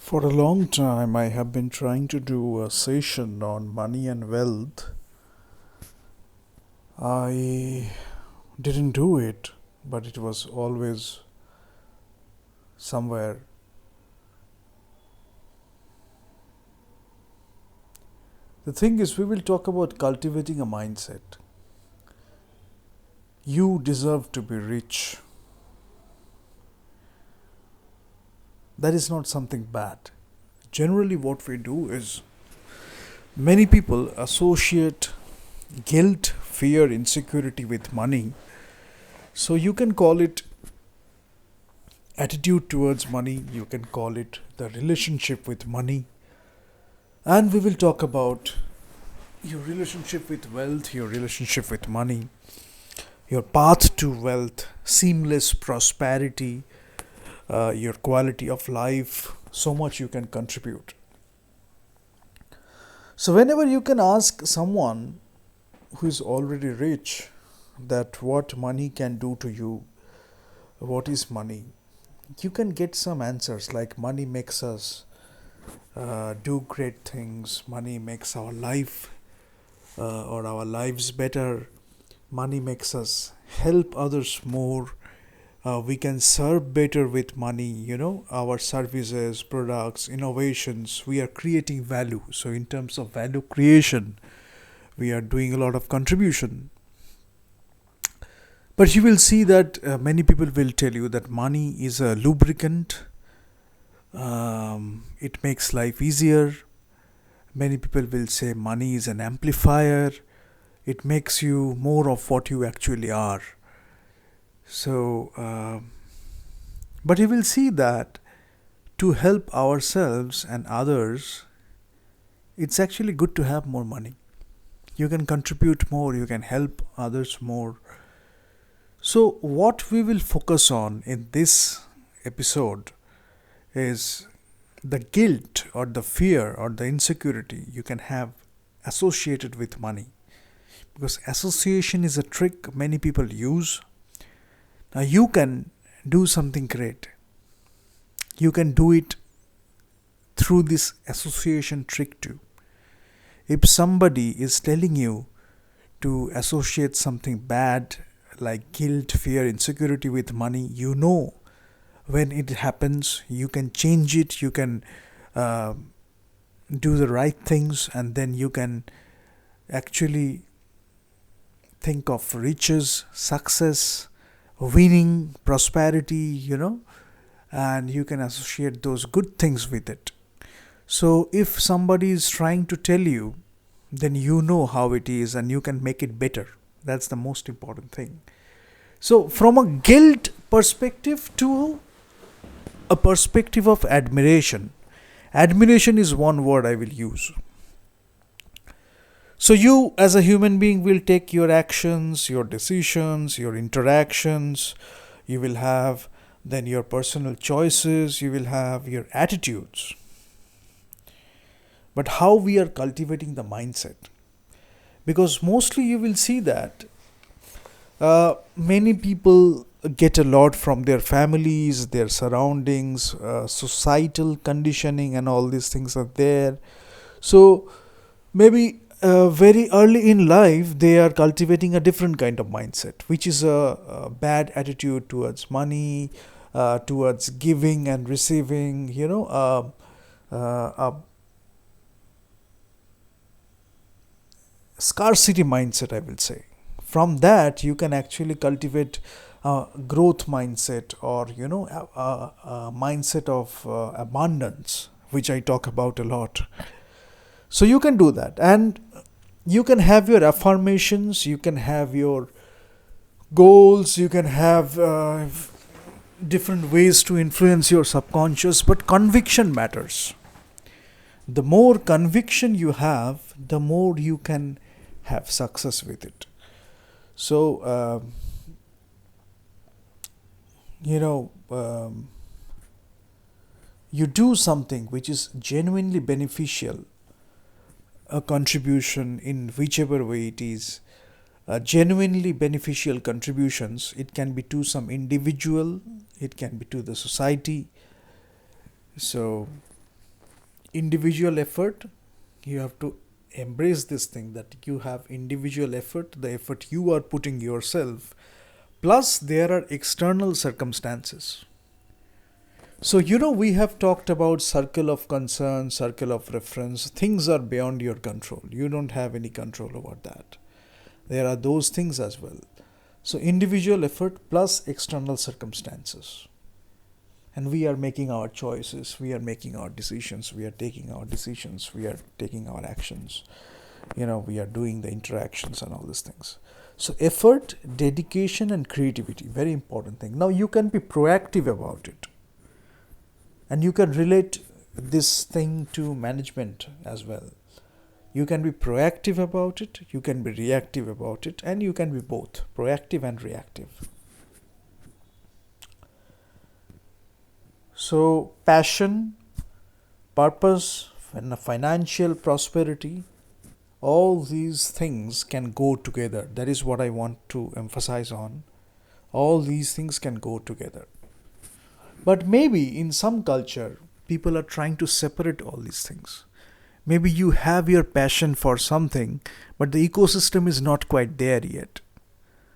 For a long time, I have been trying to do a session on money and wealth. I didn't do it, but it was always somewhere. The thing is, we will talk about cultivating a mindset. You deserve to be rich. That is not something bad. Generally, what we do is many people associate guilt, fear, insecurity with money. So you can call it attitude towards money, you can call it the relationship with money, and we will talk about your relationship with wealth, your relationship with money, your path to wealth, seamless prosperity, your quality of life, so much you can contribute. So, whenever you can ask someone who is already rich that what money can do to you, what is money, you can get some answers like money makes us do great things, money makes our life or our lives better, money makes us help others more, we can serve better with money, our services, products, innovations, we are creating value. So, in terms of value creation, we are doing a lot of contribution. But you will see that many people will tell you that money is a lubricant, it makes life easier. Many people will say money is an amplifier, it makes you more of what you actually are. So, but you will see that to help ourselves and others, it's actually good to have more money. You can contribute more, you can help others more. So, what we will focus on in this episode is the guilt or the fear or the insecurity you can have associated with money. Because association is a trick many people use. Now, you can do something great. You can do it through this association trick too. If somebody is telling you to associate something bad like guilt, fear, insecurity with money, when it happens, you can change it, you can uh, do the right things, and then you can actually think of riches, success, winning, prosperity, and you can associate those good things with it. So, if somebody is trying to tell you, then you know how it is and you can make it better. That's the most important thing. So, from a guilt perspective to a perspective of admiration, admiration is one word I will use. So, you as a human being will take your actions, your decisions, your interactions, you will have then your personal choices, you will have your attitudes. But how we are cultivating the mindset? Because mostly you will see that many people get a lot from their families, their surroundings, societal conditioning, and all these things are there. So maybe very early in life they are cultivating a different kind of mindset, which is a bad attitude towards money, towards giving and receiving, a scarcity mindset, I will say. From that you can actually cultivate a growth mindset, or a mindset of abundance, which I talk about a lot. So you can do that, and you can have your affirmations, you can have your goals, you can have different ways to influence your subconscious, but conviction matters. The more conviction you have, the more you can have success with it. So, you know, you do something which is genuinely beneficial, a contribution in whichever way it is, genuinely beneficial contributions. It can be to some individual, it can be to the society. So, individual effort. You have to embrace this thing that you have individual effort, the effort you are putting yourself, plus there are external circumstances. So, we have talked about circle of concern, circle of reference. Things are beyond your control. You don't have any control over that. There are those things as well. So, individual effort plus external circumstances. And we are making our choices, we are making our decisions, we are taking our decisions, we are taking our actions, we are doing the interactions and all these things. So effort, dedication and creativity, very important thing. Now you can be proactive about it, and you can relate this thing to management as well. You can be proactive about it, you can be reactive about it, and you can be both proactive and reactive. So passion, purpose, and financial prosperity, all these things can go together. That is what I want to emphasize on. All these things can go together. But maybe in some culture, people are trying to separate all these things. Maybe you have your passion for something, but the ecosystem is not quite there yet.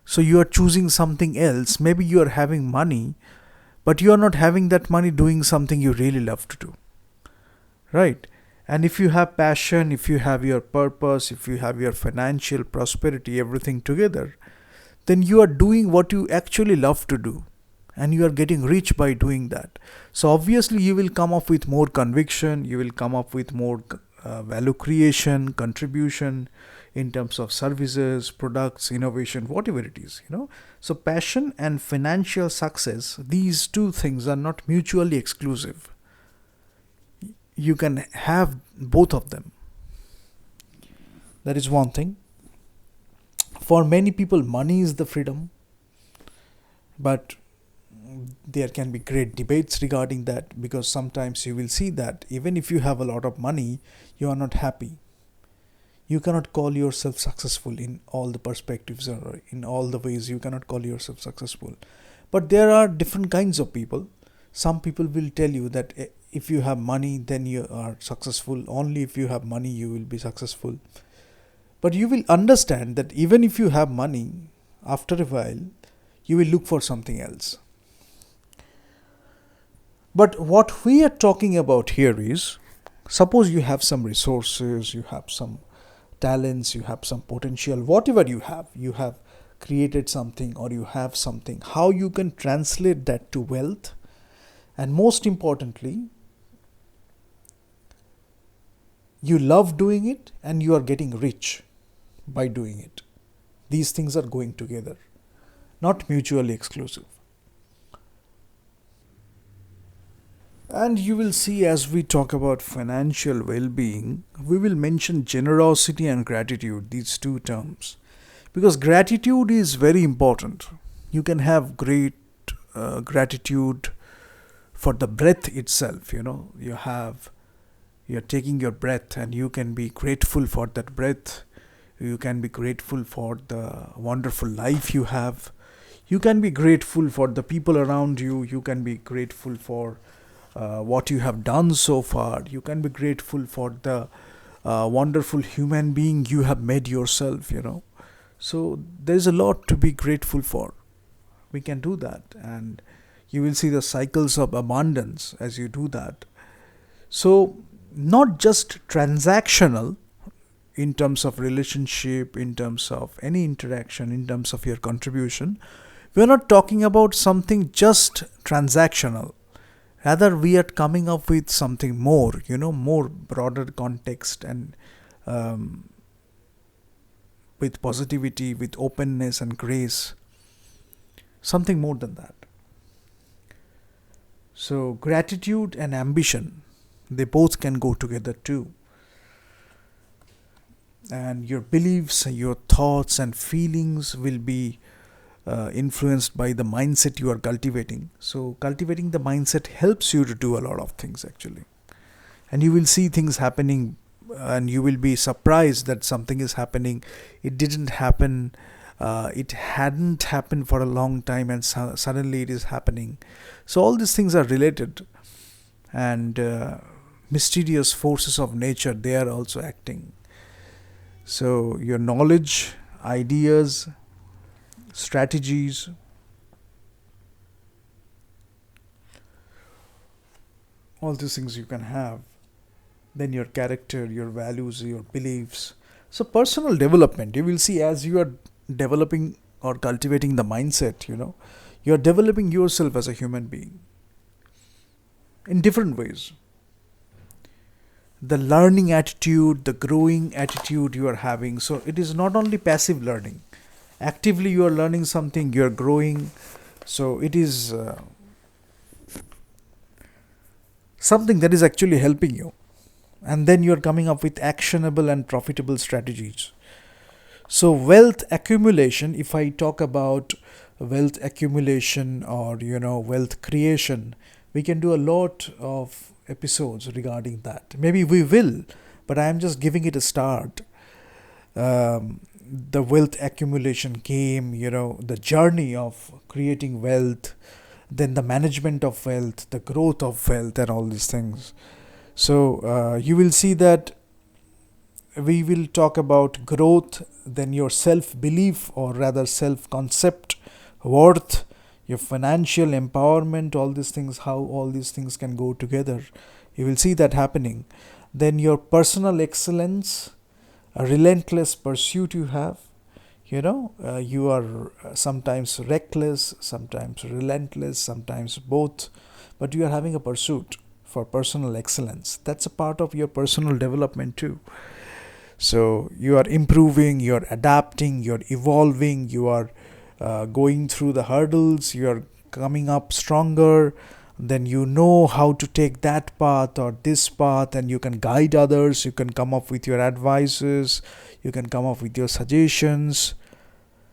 So you are choosing something else. Maybe you are having money, but you are not having that money doing something you really love to do. Right? And if you have passion, if you have your purpose, if you have your financial prosperity, everything together, then you are doing what you actually love to do. And you are getting rich by doing that. So obviously you will come up with more conviction, you will come up with more value creation, contribution in terms of services, products, innovation, whatever it is, So passion and financial success, these two things are not mutually exclusive. You can have both of them. That is one thing. For many people, money is the freedom, but there can be great debates regarding that, because sometimes you will see that even if you have a lot of money, you are not happy. You cannot call yourself successful in all the perspectives or in all the ways. You cannot call yourself successful. But there are different kinds of people. Some people will tell you that if you have money, then you are successful. Only if you have money, you will be successful. But you will understand that even if you have money, after a while, you will look for something else. But what we are talking about here is, suppose you have some resources, you have some talents, you have some potential, whatever you have created something or you have something, how you can translate that to wealth, and most importantly, you love doing it and you are getting rich by doing it. These things are going together, not mutually exclusive. And you will see, as we talk about financial well-being, we will mention generosity and gratitude, these two terms. Because gratitude is very important. You can have great gratitude for the breath itself. You're taking your breath and you can be grateful for that breath. You can be grateful for the wonderful life you have. You can be grateful for the people around you. You can be grateful for what you have done so far. You can be grateful for the wonderful human being you have made yourself, So there's a lot to be grateful for. We can do that, and you will see the cycles of abundance as you do that. So not just transactional in terms of relationship, in terms of any interaction, in terms of your contribution. We are not talking about something just transactional. Rather, we are coming up with something more, more broader context, and with positivity, with openness and grace. Something more than that. So, gratitude and ambition, they both can go together too. And your beliefs, your thoughts and feelings will be influenced by the mindset you are cultivating. So cultivating the mindset helps you to do a lot of things actually. And you will see things happening and you will be surprised that something is happening. It didn't happen. It hadn't happened for a long time and suddenly it is happening. So all these things are related. And mysterious forces of nature, they are also acting. So your knowledge, ideas, strategies, all these things you can have. Then your character, your values, your beliefs. So personal development, you will see as you are developing or cultivating the mindset, you are developing yourself as a human being in different ways. The learning attitude, the growing attitude you are having. So it is not only passive learning. Actively you are learning something, you are growing. So it is something that is actually helping you. And then you are coming up with actionable and profitable strategies. So wealth accumulation, if I talk about wealth accumulation or wealth creation, we can do a lot of episodes regarding that. Maybe we will, but I am just giving it a start. The wealth accumulation game, the journey of creating wealth, then the management of wealth, the growth of wealth, and all these things. So you will see that we will talk about growth, then your self belief, or rather self concept, worth, your financial empowerment, all these things, how all these things can go together. You will see that happening. Then your personal excellence, a relentless pursuit you have. You are sometimes reckless, sometimes relentless, sometimes both, but you are having a pursuit for personal excellence. That's a part of your personal development too. So you are improving, you are adapting, you are evolving, you are going through the hurdles, you are coming up stronger. Then you know how to take that path or this path, and you can guide others, you can come up with your advices, you can come up with your suggestions.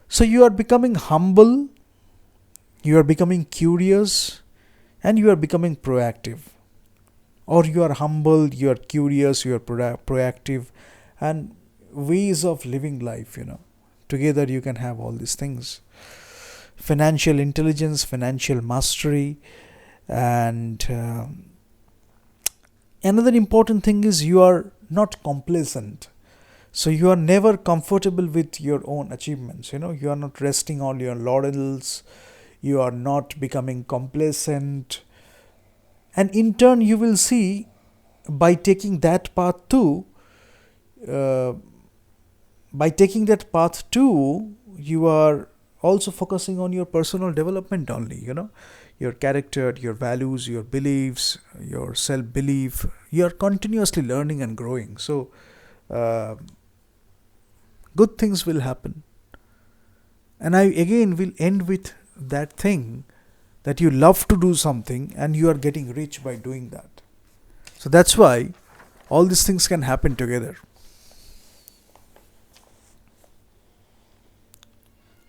So you are becoming humble, you are becoming curious, and you are becoming proactive. Or you are humble, you are curious, you are proactive, and ways of living life, Together you can have all these things. Financial intelligence, financial mastery, and another important thing is you are not complacent. So you are never comfortable with your own achievements. You are not resting on your laurels. You are not becoming complacent. And in turn, you will see by taking that path too, you are also focusing on your personal development only, your character, your values, your beliefs, your self-belief. You are continuously learning and growing. So good things will happen. And I again will end with that thing, that you love to do something and you are getting rich by doing that. So that's why all these things can happen together.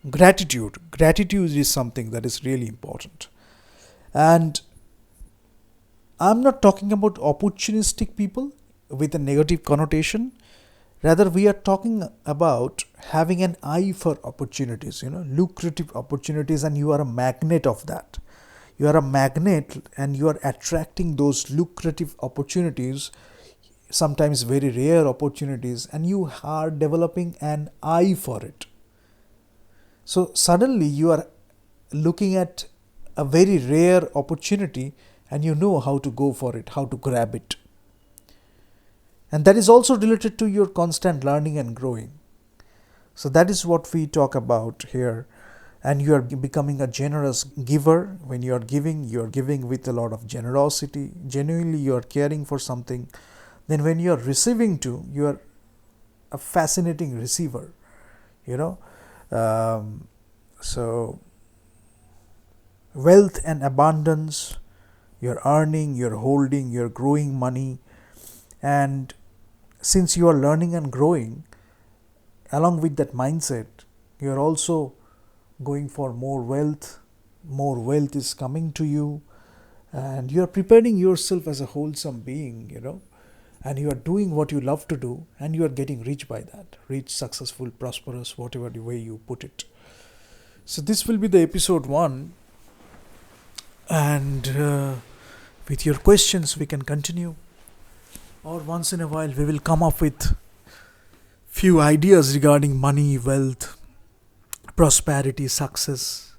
Gratitude is something that is really important. And I'm not talking about opportunistic people with a negative connotation. Rather, we are talking about having an eye for opportunities, lucrative opportunities, and you are a magnet of that. You are a magnet and you are attracting those lucrative opportunities, sometimes very rare opportunities, and you are developing an eye for it. So suddenly you are looking at a very rare opportunity and you know how to go for it, how to grab it. And that is also related to your constant learning and growing. So that is what we talk about here. And you are becoming a generous giver. When you are giving with a lot of generosity. Genuinely you are caring for something. Then when you are receiving too, you are a fascinating receiver. So wealth and abundance, you're earning, you're holding, you're growing money. And since you are learning and growing, along with that mindset, you're also going for more wealth. More wealth is coming to you, and you're preparing yourself as a wholesome being, and you are doing what you love to do, and you are getting rich by that. Rich, successful, prosperous, whatever the way you put it. So this will be the episode 1. And with your questions, we can continue. or once in a while we will come up with few ideas regarding money, wealth, prosperity, success.